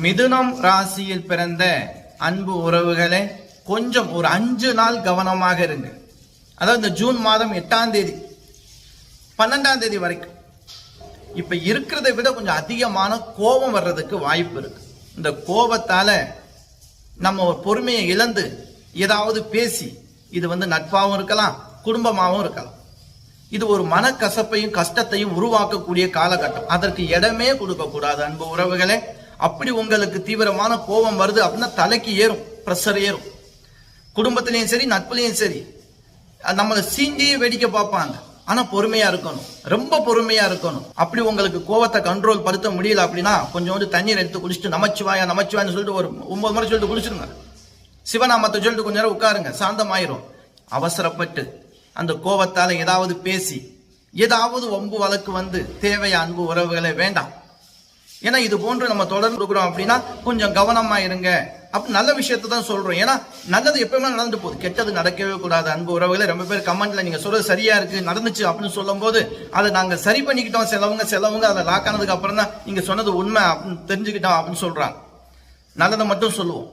மிதுனம் ராசியில் பிறந்த அன்பு உறவுகளே, கொஞ்சம் ஒரு 5 நாள் கவனமாக இருங்க. அதாவது இந்த ஜூன் மாதம் 8ஆம் தேதி 12ஆம் தேதி வரைக்கும் இப்ப இருக்கிறதை விட கொஞ்சம் அதிகமான கோபம் வர்றதுக்கு வாய்ப்பு இருக்கு. இந்த கோபத்தால நம்ம ஒரு பொறுமையை இழந்து ஏதாவது பேசி, இது நட்பாகவும் இருக்கலாம், குடும்பமாகவும் இருக்கலாம். இது ஒரு மனக்கசப்பையும் கஷ்டத்தையும் உருவாக்கக்கூடிய காலகட்டம். அதற்கு இடமே கொடுக்க கூடாது அன்பு உறவுகளே. அப்படி உங்களுக்கு தீவிரமான கோபம் வருது அப்படின்னா தலைக்கு ஏறும், பிரஷர் ஏறும். குடும்பத்திலையும் சரி, நட்புலையும் சரி, நம்மளை சீண்டியே வேடிக்கை பார்ப்பாங்க. ஆனா பொறுமையா இருக்கணும், ரொம்ப பொறுமையா இருக்கணும். அப்படி உங்களுக்கு கோபத்தை கண்ட்ரோல் படுத்த முடியல அப்படின்னா கொஞ்சோண்டு தண்ணீர் எடுத்து குடிச்சிட்டு நமச்சிவாயா நமச்சிவான்னு சொல்லிட்டு ஒரு 9 முறை சொல்லிட்டு குடிச்சிருங்க. சிவநாமத்தை சொல்லிட்டு கொஞ்ச நேரம் உட்காருங்க, சாந்தமாயிரும். அவசரப்பட்டு அந்த கோபத்தால ஏதாவது பேசி ஏதாவது வம்பு வழக்கு தேவையா அன்பு உறவுகளை வேண்டாம். ஏன்னா இது போன்று நம்ம தொடர்ந்து கொடுக்குறோம் அப்படின்னா கொஞ்சம் கவனமா இருங்க. அப்ப நல்ல விஷயத்தை தான் சொல்றோம். ஏன்னா நல்லது எப்பவுமே நடந்து போகுது, கெட்டது நடக்கவே கூடாது அன்பு உறவுகளை. ரொம்ப பேர் கமெண்ட்ல நீங்க சொல்றது சரியா இருக்கு, நடந்துச்சு அப்படின்னு சொல்லும் போது அதை நாங்க சரி பண்ணிக்கிட்டோம், சிலவங்க அதை லாக் ஆனதுக்கு அப்புறம் தான் நீங்க சொன்னது உண்மை அப்படின்னு தெரிஞ்சுக்கிட்டோம் அப்படின்னு சொல்றாங்க. நல்லதை மட்டும் சொல்லுவோம்,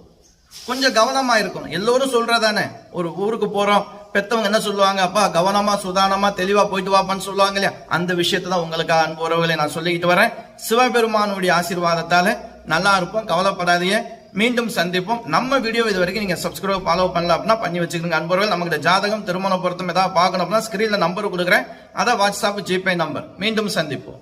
கொஞ்சம் கவனமா இருக்கணும். எல்லோரும் சொல்றதானே, ஒரு ஊருக்கு போறோம், பெத்தவங்க என்ன சொல்லுவாங்க, அப்பா கவனமா சுதானமா தெளிவா போயிட்டு வாப்பான்னு சொல்லுவாங்க இல்லையா? அந்த விஷயத்தை தான் உங்களுக்கு அன்பு உறவுகளை நான் சொல்லிக்கிட்டு வரேன். சிவபெருமானுடைய ஆசீர்வாதத்தால நல்லா இருப்போம், கவலைப்படாதீங்க. மீண்டும் சந்திப்போம். நம்ம வீடியோ இது வரைக்கும் நீங்க சப்ஸ்கிரைப் ஃபாலோ பண்ணல அப்படின்னா பண்ணி வச்சுக்கோங்க அன்புறவர்கள். நமக்கு ஜாதகம், திருமண பொருத்தம் ஏதாவது பார்க்கணும் அப்படின்னா ஸ்கிரீன்ல நம்பர் கொடுக்குறேன், அதான் வாட்ஸ்அப், ஜிபே நம்பர். மீண்டும் சந்திப்போம்.